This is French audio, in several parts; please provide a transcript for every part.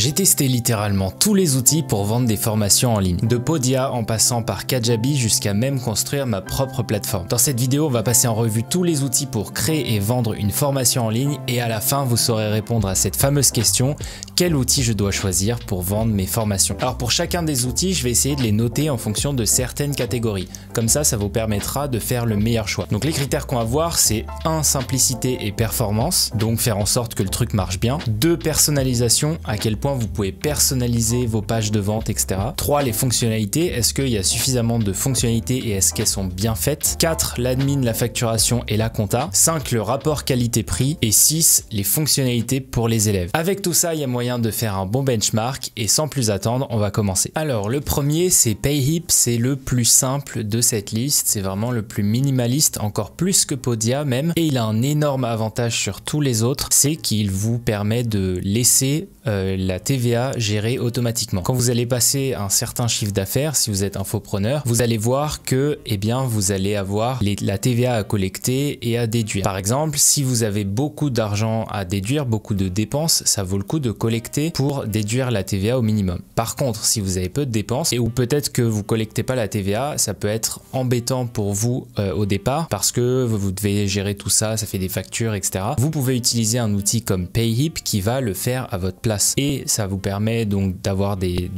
J'ai testé littéralement tous les outils pour vendre des formations en ligne, de Podia en passant par Kajabi jusqu'à même construire ma propre plateforme. Dans cette vidéo, on va passer en revue tous les outils pour créer et vendre une formation en ligne et à la fin, vous saurez répondre à cette fameuse question, quel outil je dois choisir pour vendre mes formations? Alors pour chacun des outils, je vais essayer de les noter en fonction de certaines catégories. Comme ça vous permettra de faire le meilleur choix. Donc les critères qu'on va voir, c'est 1. Simplicité et performance, donc faire en sorte que le truc marche bien. 2. Personnalisation, à quel point vous pouvez personnaliser vos pages de vente, etc. 3. Les fonctionnalités, est-ce qu'il y a suffisamment de fonctionnalités et est-ce qu'elles sont bien faites? 4. L'admin, la facturation et la compta. 5. Le rapport qualité-prix. Et 6. Les fonctionnalités pour les élèves. Avec tout ça, il y a moyen de faire un bon benchmark et sans plus attendre, on va commencer. Alors le premier, c'est Payhip, c'est le plus simple de cette liste, c'est vraiment le plus minimaliste, encore plus que Podia même, et il a un énorme avantage sur tous les autres, c'est qu'il vous permet de laisser la TVA gérée automatiquement. Quand vous allez passer un certain chiffre d'affaires, si vous êtes infopreneur, vous allez voir que vous allez avoir la TVA à collecter et à déduire. Par exemple, si vous avez beaucoup d'argent à déduire, beaucoup de dépenses, ça vaut le coup de collecter pour déduire la TVA au minimum. Par contre, si vous avez peu de dépenses ou peut-être que vous collectez pas la TVA, ça peut être embêtant pour vous au départ parce que vous devez gérer tout ça, ça fait des factures, etc. Vous pouvez utiliser un outil comme Payhip qui va le faire à votre place et ça vous permet donc d'avoir des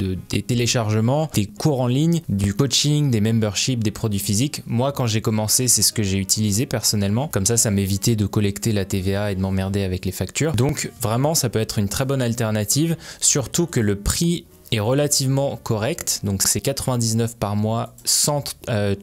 téléchargements, des cours en ligne, du coaching, des memberships, des produits physiques. Moi, quand j'ai commencé, c'est ce que j'ai utilisé personnellement. Comme ça m'évitait de collecter la TVA et de m'emmerder avec les factures. Donc vraiment, ça peut être une très bonne alternative, surtout que le prix est relativement correct, donc c'est 99 par mois sans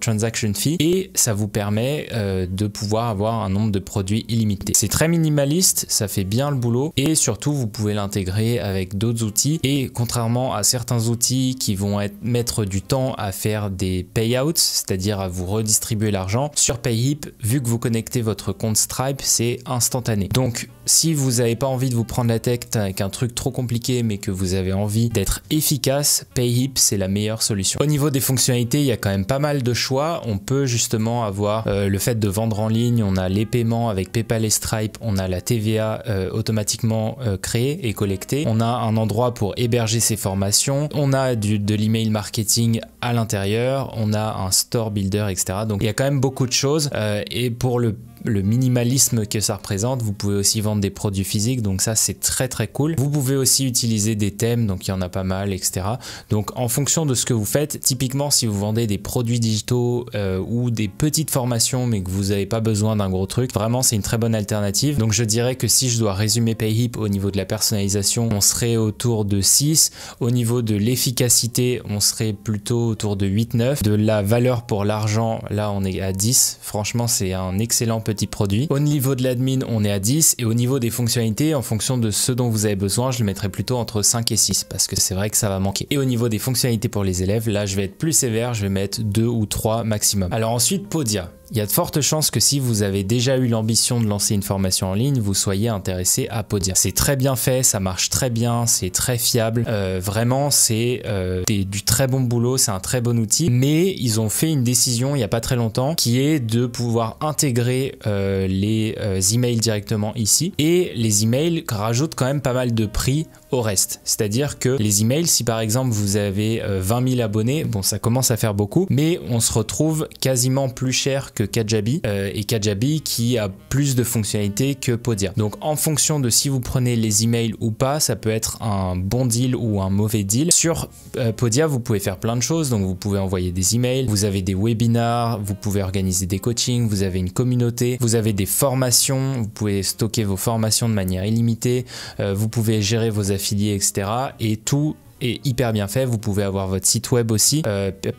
transaction fee et ça vous permet de pouvoir avoir un nombre de produits illimité. C'est très minimaliste, ça fait bien le boulot et surtout vous pouvez l'intégrer avec d'autres outils et contrairement à certains outils qui vont mettre du temps à faire des payouts, c'est-à-dire à vous redistribuer l'argent, sur Payhip, vu que vous connectez votre compte Stripe, c'est instantané. Donc si vous n'avez pas envie de vous prendre la tête avec un truc trop compliqué mais que vous avez envie d'être efficace, Payhip c'est la meilleure solution. Au niveau des fonctionnalités, il y a quand même pas mal de choix. On peut justement avoir le fait de vendre en ligne, on a les paiements avec PayPal et Stripe, on a la TVA automatiquement créée et collectée, on a un endroit pour héberger ses formations, on a de l'email marketing à l'intérieur, on a un store builder, etc. Donc il y a quand même beaucoup de choses et pour le minimalisme que ça représente, vous pouvez aussi vendre des produits physiques, donc ça c'est très très cool. Vous pouvez aussi utiliser des thèmes, donc il y en a pas mal, etc. Donc en fonction de ce que vous faites, typiquement si vous vendez des produits digitaux ou des petites formations mais que vous n'avez pas besoin d'un gros truc, vraiment c'est une très bonne alternative. Donc je dirais que si je dois résumer Payhip au niveau de la personnalisation, on serait autour de 6, au niveau de l'efficacité, on serait plutôt autour de 8-9, de la valeur pour l'argent, là on est à 10, franchement c'est un excellent petit produit. Au niveau de l'admin, on est à 10 et au niveau des fonctionnalités, en fonction de ce dont vous avez besoin, je le mettrai plutôt entre 5 et 6 parce que c'est vrai que ça va manquer. Et au niveau des fonctionnalités pour les élèves, là je vais être plus sévère, je vais mettre 2 ou 3 maximum. Alors ensuite, Podia. Il y a de fortes chances que si vous avez déjà eu l'ambition de lancer une formation en ligne, vous soyez intéressé à Podia. C'est très bien fait, ça marche très bien, c'est très fiable. Vraiment, c'est du très bon boulot, c'est un très bon outil. Mais ils ont fait une décision il n'y a pas très longtemps qui est de pouvoir intégrer les emails directement ici. Et les emails rajoutent quand même pas mal de prix au reste. C'est-à-dire que les emails, si par exemple vous avez 20 000 abonnés, bon ça commence à faire beaucoup, mais on se retrouve quasiment plus cher que Kajabi et Kajabi qui a plus de fonctionnalités que Podia. Donc en fonction de si vous prenez les emails ou pas, ça peut être un bon deal ou un mauvais deal. Sur Podia, vous pouvez faire plein de choses, donc vous pouvez envoyer des emails, vous avez des webinars, vous pouvez organiser des coachings, vous avez une communauté, vous avez des formations, vous pouvez stocker vos formations de manière illimitée, vous pouvez gérer vos affiliés, etc. Et tout est hyper bien fait. Vous pouvez avoir votre site web aussi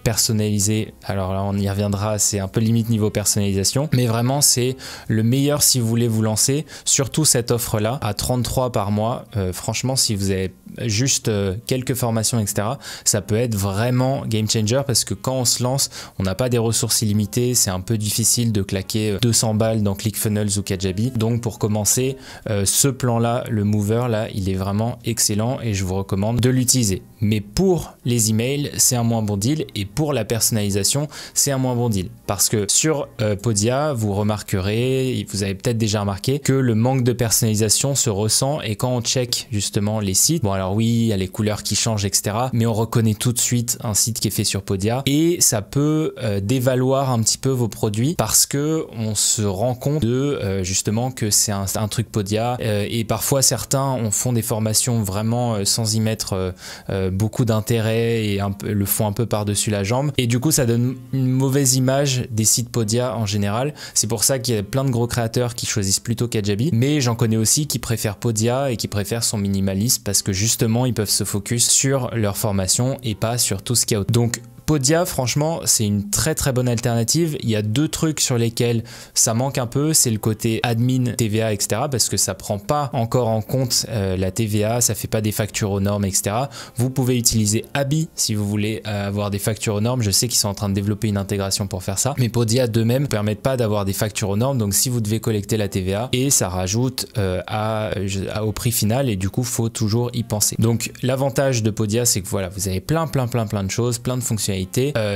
personnalisé. Alors là on y reviendra, c'est un peu limite niveau personnalisation, mais vraiment c'est le meilleur si vous voulez vous lancer, surtout cette offre là à 33 par mois. Franchement, si vous avez juste quelques formations, etc., ça peut être vraiment game changer parce que quand on se lance, on n'a pas des ressources illimitées, c'est un peu difficile de claquer 200 balles dans ClickFunnels ou Kajabi. Donc pour commencer, ce plan là, le mover là, il est vraiment excellent et je vous recommande de l'utiliser. Mais pour les emails, c'est un moins bon deal et pour la personnalisation, c'est un moins bon deal. Parce que sur Podia, vous remarquerez, vous avez peut-être déjà remarqué que le manque de personnalisation se ressent et quand on check justement les sites, bon alors Alors oui, il y a les couleurs qui changent, etc. Mais on reconnaît tout de suite un site qui est fait sur Podia et ça peut dévaloir un petit peu vos produits parce que on se rend compte de justement que c'est un truc Podia et parfois certains font des formations vraiment sans y mettre beaucoup d'intérêt et le font un peu par-dessus la jambe et du coup ça donne une mauvaise image des sites Podia en général. C'est pour ça qu'il y a plein de gros créateurs qui choisissent plutôt Kajabi, mais j'en connais aussi qui préfèrent Podia et qui préfèrent son minimalisme parce que justement ils peuvent se focus sur leur formation et pas sur tout ce qu'il y a autour. Donc Podia, franchement, c'est une très très bonne alternative. Il y a deux trucs sur lesquels ça manque un peu, c'est le côté admin, TVA, etc. parce que ça prend pas encore en compte la TVA, ça fait pas des factures aux normes, etc. Vous pouvez utiliser Abi si vous voulez avoir des factures aux normes. Je sais qu'ils sont en train de développer une intégration pour faire ça, mais Podia d'eux-mêmes ne permettent pas d'avoir des factures aux normes. Donc si vous devez collecter la TVA et ça rajoute au prix final et du coup faut toujours y penser. Donc l'avantage de Podia, c'est que voilà, vous avez plein de choses, plein de fonctionnalités.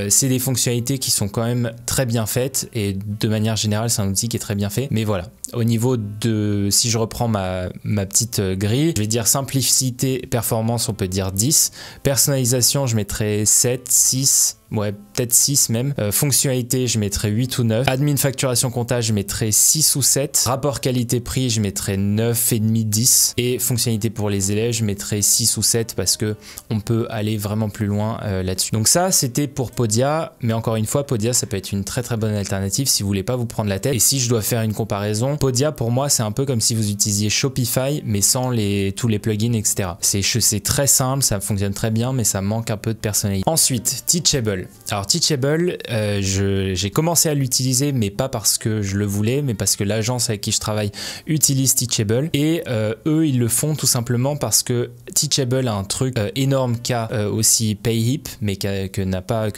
C'est des fonctionnalités qui sont quand même très bien faites et de manière générale c'est un outil qui est très bien fait, mais voilà, au niveau de, si je reprends ma petite grille, je vais dire simplicité, performance, on peut dire 10, personnalisation je mettrais 7, 6, ouais, peut-être 6 même. Fonctionnalité, je mettrais 8 ou 9. Admin facturation compta, je mettrais 6 ou 7. Rapport qualité-prix, je mettrais 9,5, 10. Et fonctionnalité pour les élèves, je mettrais 6 ou 7 parce que on peut aller vraiment plus loin là-dessus. Donc ça, c'était pour Podia. Mais encore une fois, Podia, ça peut être une très bonne alternative si vous voulez pas vous prendre la tête. Et si je dois faire une comparaison, Podia, pour moi, c'est un peu comme si vous utilisiez Shopify, mais sans tous les plugins, etc. C'est très simple, ça fonctionne très bien, mais ça manque un peu de personnalité. Ensuite, Teachable. Alors Teachable, j'ai commencé à l'utiliser, mais pas parce que je le voulais, mais parce que l'agence avec qui je travaille utilise Teachable et eux ils le font tout simplement parce que Teachable a un truc énorme qu'a aussi Payhip, mais que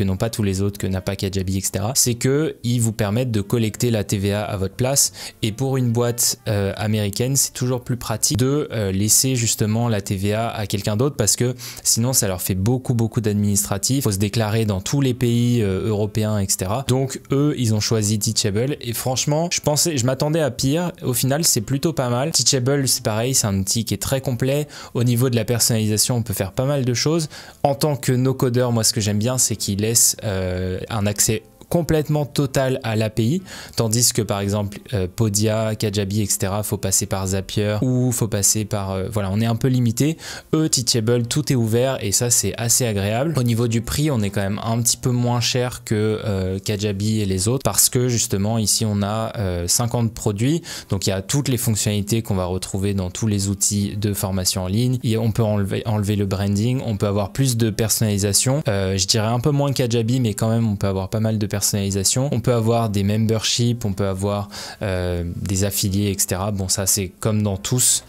n'ont pas tous les autres, que n'a pas Kajabi, etc. C'est que ils vous permettent de collecter la TVA à votre place et pour une boîte américaine, c'est toujours plus pratique de laisser justement la TVA à quelqu'un d'autre parce que sinon ça leur fait beaucoup d'administratifs. Il faut se déclarer dans tous les pays européens, etc. Donc eux, ils ont choisi Teachable et franchement, je m'attendais à pire. Au final, c'est plutôt pas mal. Teachable, c'est pareil, c'est un outil qui est très complet. Au niveau de la personnalisation, on peut faire pas mal de choses. En tant que no-codeur, moi, ce que j'aime bien, c'est qu'il laisse un accès complètement total à l'API, tandis que par exemple Podia, Kajabi, etc. faut passer par Zapier ou faut passer par voilà, on est un peu limité. Eux, Teachable, tout est ouvert et ça c'est assez agréable. Au niveau du prix, on est quand même un petit peu moins cher que Kajabi et les autres parce que justement ici on a 50 produits, donc il y a toutes les fonctionnalités qu'on va retrouver dans tous les outils de formation en ligne et on peut enlever le branding, on peut avoir plus de personnalisation, je dirais un peu moins Kajabi, mais quand même on peut avoir pas mal de personnalisation. On peut avoir des memberships, on peut avoir des affiliés, etc. Bon, ça c'est comme dans tous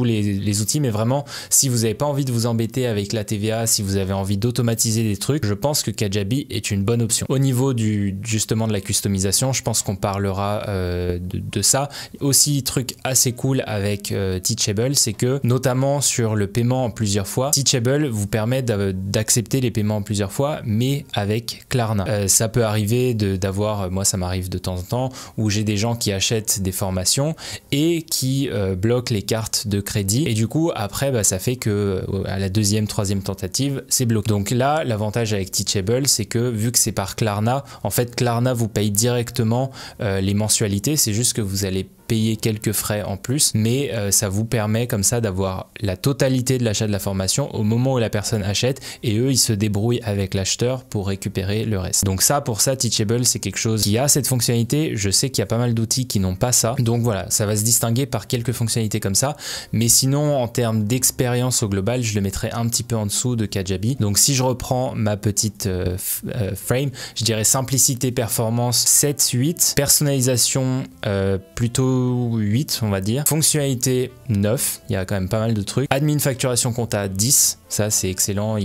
les outils, mais vraiment si vous n'avez pas envie de vous embêter avec la TVA, si vous avez envie d'automatiser des trucs, je pense que Kajabi est une bonne option. Au niveau justement de la customisation, je pense qu'on parlera de ça. Aussi, truc assez cool avec Teachable, c'est que notamment sur le paiement en plusieurs fois, Teachable vous permet d'accepter les paiements en plusieurs fois, mais avec Klarna. Ça peut arriver d'avoir, moi ça m'arrive de temps en temps, où j'ai des gens qui achètent des formations et qui bloquent les cartes de crédit et du coup après bah, ça fait que à la deuxième, troisième tentative c'est bloqué. Donc là l'avantage avec Teachable, c'est que vu que c'est par Klarna, en fait Klarna vous paye directement les mensualités, c'est juste que vous allez payer quelques frais en plus, mais ça vous permet comme ça d'avoir la totalité de l'achat de la formation au moment où la personne achète et eux ils se débrouillent avec l'acheteur pour récupérer le reste. Donc ça, pour ça, Teachable c'est quelque chose qui a cette fonctionnalité. Je sais qu'il y a pas mal d'outils qui n'ont pas ça, donc voilà, ça va se distinguer par quelques fonctionnalités comme ça, mais sinon en termes d'expérience au global, je le mettrais un petit peu en dessous de Kajabi. Donc si je reprends ma petite frame, je dirais simplicité, performance 7, 8, personnalisation plutôt 8 on va dire, fonctionnalité 9, il y a quand même pas mal de trucs, admin facturation compta 10, ça c'est excellent,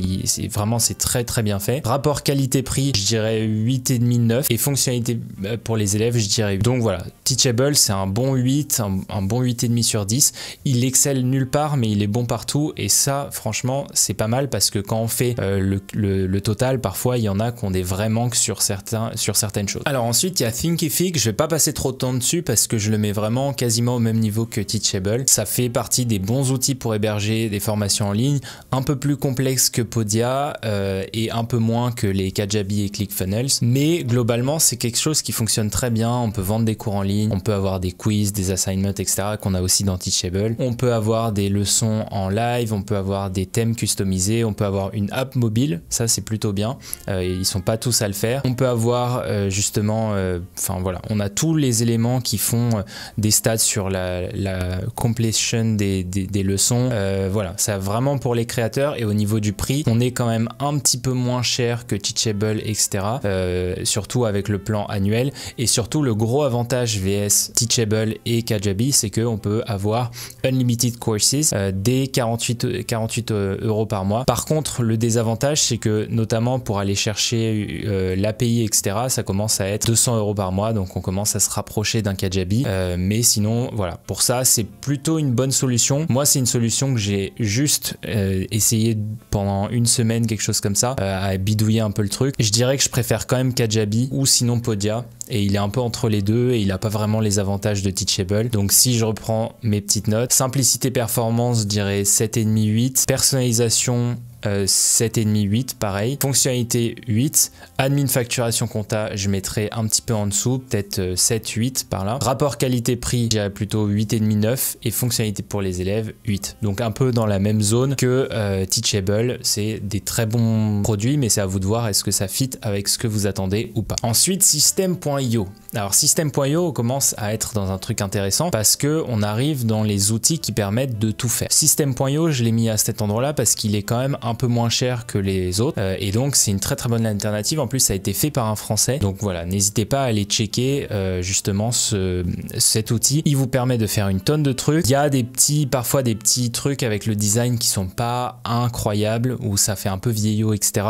c'est très bien fait, rapport qualité-prix je dirais 8,5, 9 et fonctionnalité pour les élèves je dirais 8. Donc voilà, Teachable c'est un bon 8, un bon 8,5 sur 10, il excelle nulle part mais il est bon partout et ça franchement c'est pas mal parce que quand on fait le total, parfois il y en a qui ont des vrais manques sur certaines choses. Alors ensuite il y a Thinkific, je vais pas passer trop de temps dessus parce que je le mets vraiment vraiment quasiment au même niveau que Teachable. Ça fait partie des bons outils pour héberger des formations en ligne, un peu plus complexe que Podia et un peu moins que les Kajabi et ClickFunnels, mais globalement c'est quelque chose qui fonctionne très bien. On peut vendre des cours en ligne, on peut avoir des quiz, des assignments, etc. qu'on a aussi dans Teachable. On peut avoir des leçons en live, on peut avoir des thèmes customisés, on peut avoir une app mobile, ça c'est plutôt bien, ils sont pas tous à le faire. On peut avoir justement, enfin voilà, on a tous les éléments qui font des stats sur la completion des leçons, voilà, c'est vraiment pour les créateurs. Et au niveau du prix, on est quand même un petit peu moins cher que Teachable, etc. Surtout avec le plan annuel. Et surtout le gros avantage VS Teachable et Kajabi, c'est qu'on peut avoir Unlimited Courses dès 48 € par mois. Par contre, le désavantage, c'est que notamment pour aller chercher l'API, etc., ça commence à être 200 € par mois, donc on commence à se rapprocher d'un Kajabi. Mais sinon, voilà, pour ça, c'est plutôt une bonne solution. Moi, c'est une solution que j'ai juste essayé pendant une semaine, quelque chose comme ça, à bidouiller un peu le truc. Je dirais que je préfère quand même Kajabi ou sinon Podia. Et il est un peu entre les deux et il n'a pas vraiment les avantages de Teachable. Donc si je reprends mes petites notes, simplicité performance, je dirais 7,5, 8. Personnalisation, 7,5, 8, pareil. Fonctionnalité, 8. Admin facturation compta, je mettrais un petit peu en dessous, peut-être 7, 8 par là. Rapport qualité-prix, je dirais plutôt 8,5, 9. Et fonctionnalité pour les élèves, 8. Donc un peu dans la même zone que Teachable. C'est des très bons produits, mais c'est à vous de voir est-ce que ça fit avec ce que vous attendez ou pas. Ensuite, System.io. Alors System.io commence à être dans un truc intéressant parce que on arrive dans les outils qui permettent de tout faire. System.io, je l'ai mis à cet endroit-là parce qu'il est quand même un peu moins cher que les autres et donc c'est une très très bonne alternative. En plus, ça a été fait par un Français, donc voilà, n'hésitez pas à aller checker justement cet outil. Il vous permet de faire une tonne de trucs. Il y a parfois des petits trucs avec le design qui sont pas incroyables, où ça fait un peu vieillot, etc.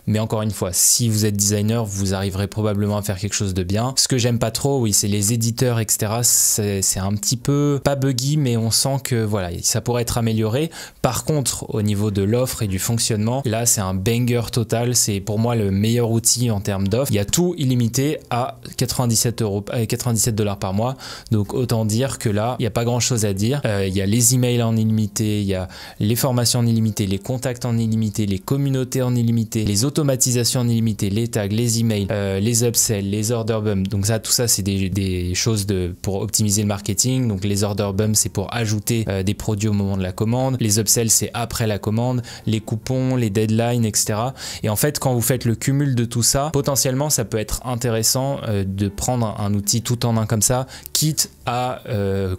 Mais encore une fois, si vous êtes designer, vous arriverez probablement à faire quelque chose de bien. Ce que j'aime pas trop, oui, c'est les éditeurs, etc. C'est un petit peu pas buggy, mais on sent que voilà, ça pourrait être amélioré. Par contre, au niveau de l'offre et du fonctionnement, là c'est un banger total. C'est pour moi le meilleur outil en termes d'offre. Il y a tout illimité à 97 $ par mois, donc autant dire que là il n'y a pas grand chose à dire. Il y a les emails en illimité, il y a les formations en illimité, les contacts en illimité, les communautés en illimité, les automatisations en illimité, les tags, les emails, les upsells, les order bumps. Donc ça, tout ça c'est des choses pour optimiser le marketing. Donc les order bumps, c'est pour ajouter des produits au moment de la commande, les upsells c'est après la commande, les coupons, les deadlines, etc. Et en fait, quand vous faites le cumul de tout ça, potentiellement ça peut être intéressant de prendre un outil tout en un comme ça, quitte à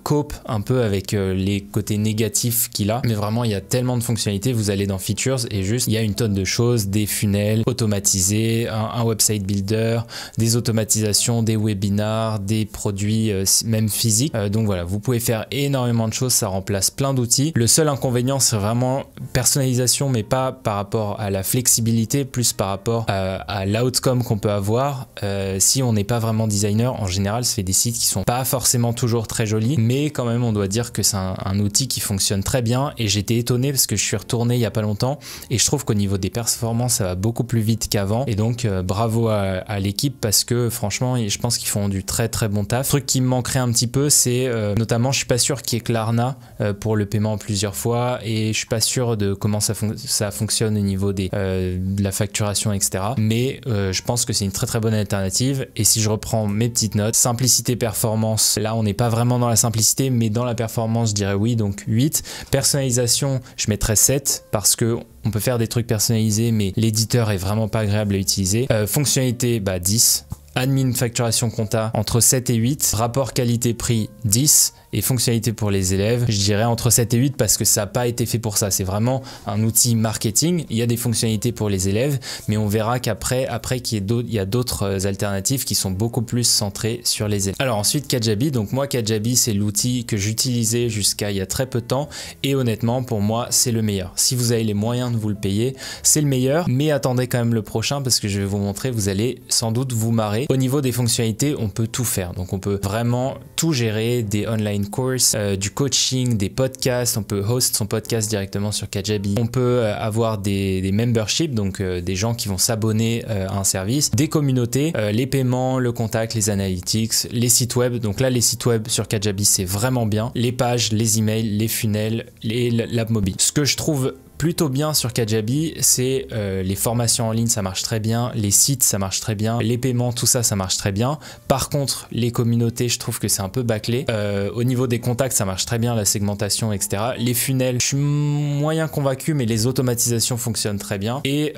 cope un peu avec les côtés négatifs qu'il a. Mais vraiment, il y a tellement de fonctionnalités. Vous allez dans Features et juste, il y a une tonne de choses, des funnels automatisés, un website builder, des automatisations, des webinars, des produits même physiques. Donc voilà, vous pouvez faire énormément de choses, ça remplace plein d'outils. Le seul inconvénient, c'est vraiment personnalisation, mais pas par rapport à la flexibilité, plus par rapport à l'outcome qu'on peut avoir. Si on n'est pas vraiment designer, en général, ça fait des sites qui sont pas forcément toujours très jolis, mais quand même, on doit dire que c'est un outil qui fonctionne très bien. Et j'étais étonné parce que je suis retourné il y a pas longtemps et je trouve qu'au niveau des performances, ça va beaucoup plus vite qu'avant. Et donc, bravo à l'équipe parce que franchement, je pense qu'ils font du très très bon taf. Le truc qui me manquerait un petit peu, c'est notamment, je suis pas sûr qu'il y ait Klarna pour le paiement en plusieurs fois et je suis pas sûr de comment ça fonctionne au niveau de la facturation, etc. Mais je pense que c'est une très très bonne alternative. Et si je reprends mes petites notes, simplicité, performance, là on n'est pas vraiment dans la simplicité, mais dans la performance, je dirais oui, donc 8. Personnalisation, je mettrais 7 parce que on peut faire des trucs personnalisés, mais l'éditeur est vraiment pas agréable à utiliser. Fonctionnalité, 10. Admin facturation compta entre 7 et 8. Rapport qualité-prix, 10. Et fonctionnalité pour les élèves, je dirais entre 7 et 8 parce que ça n'a pas été fait pour ça. C'est vraiment un outil marketing. Il y a des fonctionnalités pour les élèves, mais on verra qu'après il y a d'autres alternatives qui sont beaucoup plus centrées sur les élèves. Alors ensuite, Kajabi. Donc moi, Kajabi, c'est l'outil que j'utilisais jusqu'à il y a très peu de temps. Et honnêtement, pour moi, c'est le meilleur. Si vous avez les moyens de vous le payer, c'est le meilleur. Mais attendez quand même le prochain parce que je vais vous montrer, vous allez sans doute vous marrer. Au niveau des fonctionnalités, on peut tout faire. Donc on peut vraiment tout gérer, des online main course, du coaching, des podcasts, on peut host son podcast directement sur Kajabi, on peut avoir des memberships, donc des gens qui vont s'abonner à un service, des communautés, les paiements, le contact, les analytics, les sites web. Donc là, les sites web sur Kajabi, c'est vraiment bien. Les pages, les emails, les funnels, l'app mobile. Ce que je trouve plutôt bien sur Kajabi, c'est les formations en ligne, ça marche très bien, les sites, ça marche très bien, les paiements, tout ça, ça marche très bien. Par contre, les communautés, je trouve que c'est un peu bâclé. Au niveau des contacts, ça marche très bien, la segmentation, etc. Les funnels, je suis moyen convaincu, mais les automatisations fonctionnent très bien. Et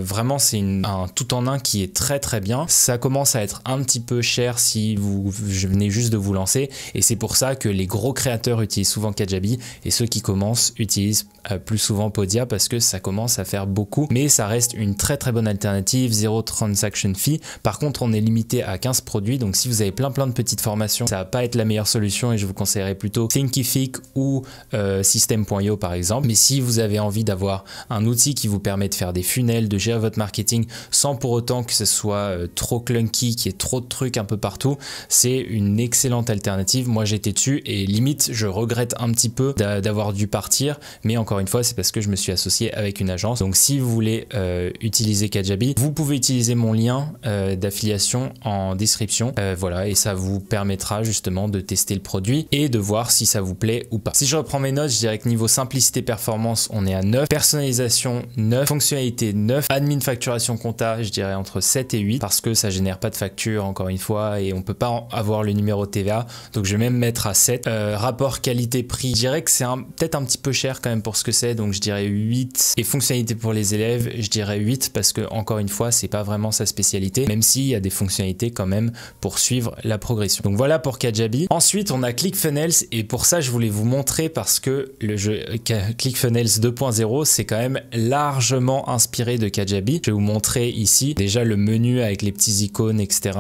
vraiment, c'est un tout en un qui est très très bien. Ça commence à être un petit peu cher si vous venez juste de vous lancer. Et c'est pour ça que les gros créateurs utilisent souvent Kajabi et ceux qui commencent utilisent plus souvent Podia parce que ça commence à faire beaucoup, mais ça reste une très très bonne alternative, 0 transaction fee. Par contre, on est limité à 15 produits, donc si vous avez plein de petites formations, ça va pas être la meilleure solution et je vous conseillerais plutôt Thinkific ou System.io par exemple. Mais si vous avez envie d'avoir un outil qui vous permet de faire des funnels, de gérer votre marketing sans pour autant que ce soit trop clunky, qu'il y ait trop de trucs un peu partout, c'est une excellente alternative. Moi j'étais dessus et limite je regrette un petit peu d'avoir dû partir, mais encore une fois c'est parce que je me suis associé avec une agence. Donc si vous voulez utiliser Kajabi, vous pouvez utiliser mon lien d'affiliation en description, voilà, et ça vous permettra justement de tester le produit et de voir si ça vous plaît ou pas. Si je reprends mes notes, je dirais que niveau simplicité performance on est à 9, personnalisation 9, fonctionnalité 9, admin facturation compta je dirais entre 7 et 8 parce que ça génère pas de facture encore une fois et on peut pas avoir le numéro de TVA, donc je vais même mettre à 7. Rapport qualité-prix, je dirais que c'est peut-être un petit peu cher quand même pour ce que c'est, donc je dirais 8. Et fonctionnalité pour les élèves, je dirais 8 parce que encore une fois c'est pas vraiment sa spécialité, même s'il y a des fonctionnalités quand même pour suivre la progression. Donc voilà pour Kajabi. Ensuite on a ClickFunnels et pour ça je voulais vous montrer parce que le jeu ClickFunnels 2.0 c'est quand même largement inspiré de Kajabi. Je vais vous montrer ici déjà le menu avec les petits icônes etc.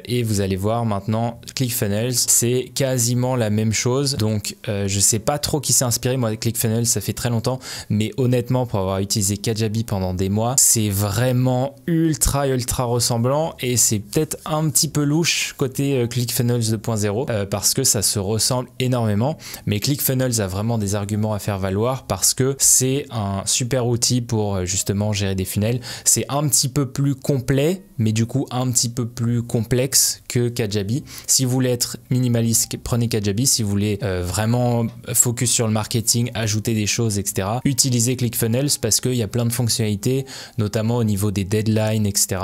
Et vous allez voir maintenant ClickFunnels c'est quasiment la même chose. Donc je sais pas trop qui s'est inspiré, moi ClickFunnels ça fait très longtemps, mais honnêtement pour avoir utilisé Kajabi pendant des mois c'est vraiment ultra ressemblant et c'est peut-être un petit peu louche côté ClickFunnels 2.0 parce que ça se ressemble énormément, mais ClickFunnels a vraiment des arguments à faire valoir parce que c'est un super outil pour justement gérer des funnels. C'est un petit peu plus complet mais du coup un petit peu plus complexe que Kajabi. Si vous voulez être minimaliste, prenez Kajabi. Si vous voulez vraiment focus sur le marketing, ajouter des choses, etc., utilisez ClickFunnels parce qu'il y a plein de fonctionnalités, notamment au niveau des deadlines, etc.,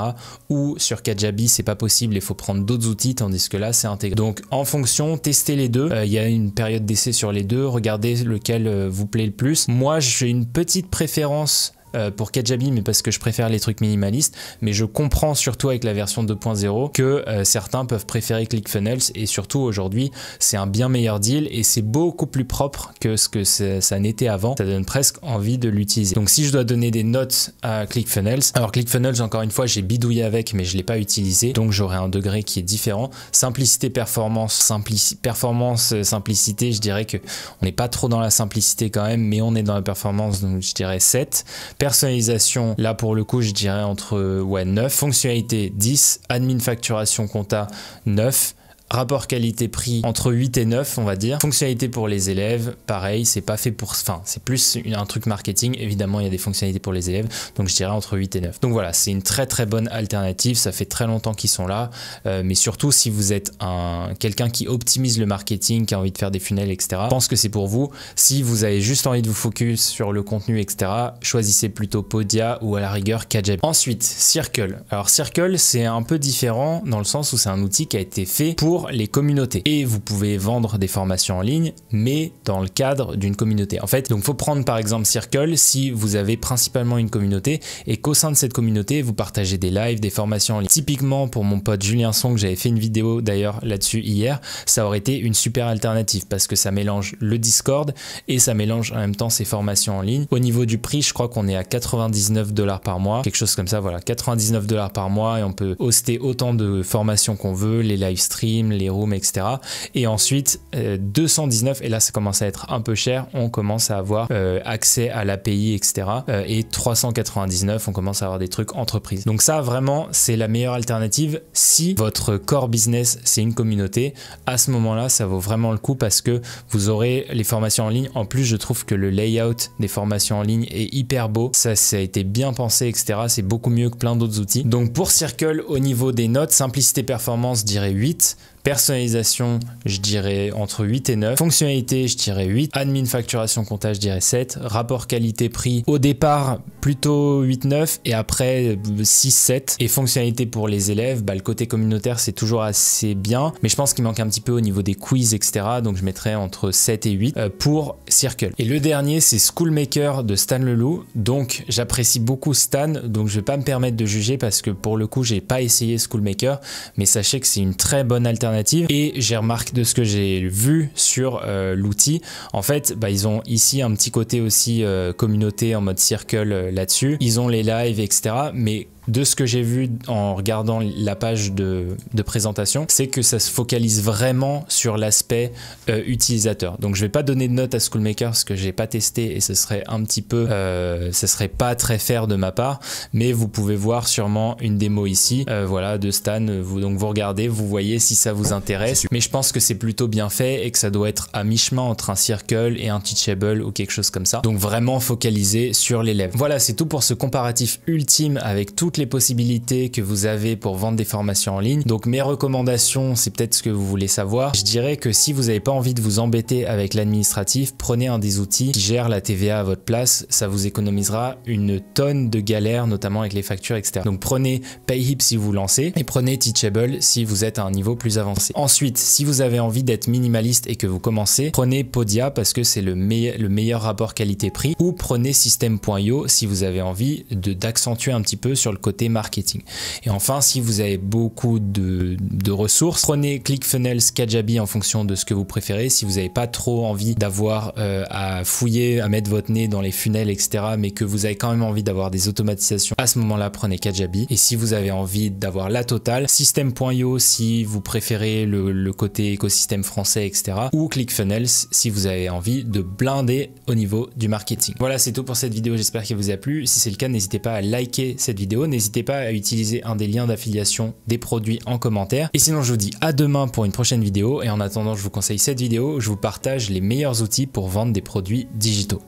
ou sur Kajabi, c'est pas possible, il faut prendre d'autres outils, tandis que là, c'est intégré. Donc, en fonction, testez les deux. Il y a une période d'essai sur les deux, regardez lequel vous plaît le plus. Moi, j'ai une petite préférence pour Kajabi, mais parce que je préfère les trucs minimalistes, mais je comprends surtout avec la version 2.0 que certains peuvent préférer ClickFunnels et surtout aujourd'hui c'est un bien meilleur deal et c'est beaucoup plus propre que ce que ça n'était avant. Ça donne presque envie de l'utiliser. Donc si je dois donner des notes à ClickFunnels, alors ClickFunnels encore une fois j'ai bidouillé avec mais je l'ai pas utilisé, donc j'aurai un degré qui est différent. Simplicité performance, simplicité, je dirais que on n'est pas trop dans la simplicité quand même, mais on est dans la performance, donc je dirais 7. Personnalisation, là pour le coup je dirais entre 9, fonctionnalité 10, admin facturation compta 9, rapport qualité-prix entre 8 et 9 on va dire. Fonctionnalité pour les élèves, pareil, c'est pas fait pour... Enfin, c'est plus un truc marketing. Évidemment, il y a des fonctionnalités pour les élèves. Donc, je dirais entre 8 et 9. Donc voilà, c'est une très bonne alternative. Ça fait très longtemps qu'ils sont là. Mais surtout, si vous êtes quelqu'un qui optimise le marketing, qui a envie de faire des funnels, etc., je pense que c'est pour vous. Si vous avez juste envie de vous focus sur le contenu, etc., choisissez plutôt Podia ou à la rigueur Kajabi. Ensuite, Circle. Alors, Circle, c'est un peu différent dans le sens où c'est un outil qui a été fait pour les communautés et vous pouvez vendre des formations en ligne mais dans le cadre d'une communauté en fait. Donc faut prendre par exemple Circle si vous avez principalement une communauté et qu'au sein de cette communauté vous partagez des lives, des formations en ligne. Typiquement pour mon pote Julien Song, j'avais fait une vidéo d'ailleurs là-dessus hier, ça aurait été une super alternative parce que ça mélange le Discord et ça mélange en même temps ses formations en ligne. Au niveau du prix, je crois qu'on est à 99 $ par mois, quelque chose comme ça, voilà, 99 $ par mois et on peut hoster autant de formations qu'on veut, les live streams, thèmes, les rooms, etc. Et ensuite 219, et là ça commence à être un peu cher, on commence à avoir accès à l'API, etc. Et 399, on commence à avoir des trucs entreprises. Donc ça vraiment c'est la meilleure alternative si votre core business c'est une communauté. À ce moment-là ça vaut vraiment le coup parce que vous aurez les formations en ligne. En plus je trouve que le layout des formations en ligne est hyper beau, ça a été bien pensé, etc. C'est beaucoup mieux que plein d'autres outils. Donc pour Circle, au niveau des notes, simplicité performance, je dirais 8. Personnalisation, je dirais entre 8 et 9. Fonctionnalité, je dirais 8. Admin, facturation, comptage, je dirais 7. Rapport qualité-prix, au départ, plutôt 8-9 et après 6-7. Et fonctionnalité pour les élèves, le côté communautaire, c'est toujours assez bien. Mais je pense qu'il manque un petit peu au niveau des quiz, etc. Donc je mettrais entre 7 et 8 pour Circle. Et le dernier, c'est Schoolmaker de Stan Leloup. Donc j'apprécie beaucoup Stan, donc je vais pas me permettre de juger parce que pour le coup, j'ai pas essayé Schoolmaker. Mais sachez que c'est une très bonne alternative. Et j'ai remarqué de ce que j'ai vu sur l'outil, en fait ils ont ici un petit côté aussi communauté en mode Circle là-dessus, ils ont les lives, etc. Mais de ce que j'ai vu en regardant la page de présentation, c'est que ça se focalise vraiment sur l'aspect utilisateur. Donc je vais pas donner de note à Schoolmaker parce que j'ai pas testé et ce serait un petit peu, ça serait pas très fair de ma part, mais vous pouvez voir sûrement une démo ici, voilà, de Stan. Donc vous regardez, vous voyez si ça vous intéresse, mais je pense que c'est plutôt bien fait et que ça doit être à mi-chemin entre un Circle et un Teachable ou quelque chose comme ça. Donc vraiment focalisé sur l'élève. Voilà, c'est tout pour ce comparatif ultime avec toutes les possibilités que vous avez pour vendre des formations en ligne. Donc mes recommandations, c'est peut-être ce que vous voulez savoir. Je dirais que si vous n'avez pas envie de vous embêter avec l'administratif, prenez un des outils qui gère la TVA à votre place. Ça vous économisera une tonne de galères, notamment avec les factures, etc. Donc prenez Payhip si vous lancez et prenez Teachable si vous êtes à un niveau plus avancé. Ensuite, si vous avez envie d'être minimaliste et que vous commencez, prenez Podia parce que c'est le meilleur rapport qualité-prix, ou prenez System.io si vous avez envie d'accentuer un petit peu sur le côté marketing. Et enfin, si vous avez beaucoup de ressources, prenez ClickFunnels, Kajabi en fonction de ce que vous préférez. Si vous n'avez pas trop envie d'avoir à fouiller, à mettre votre nez dans les funnels, etc., mais que vous avez quand même envie d'avoir des automatisations, à ce moment-là, prenez Kajabi. Et si vous avez envie d'avoir la totale, System.io si vous préférez le côté écosystème français, etc., ou ClickFunnels si vous avez envie de blinder au niveau du marketing. Voilà, c'est tout pour cette vidéo. J'espère qu'elle vous a plu. Si c'est le cas, n'hésitez pas à liker cette vidéo. N'hésitez pas à utiliser un des liens d'affiliation des produits en commentaire. Et sinon, je vous dis à demain pour une prochaine vidéo. Et en attendant, je vous conseille cette vidéo où je vous partage les meilleurs outils pour vendre des produits digitaux.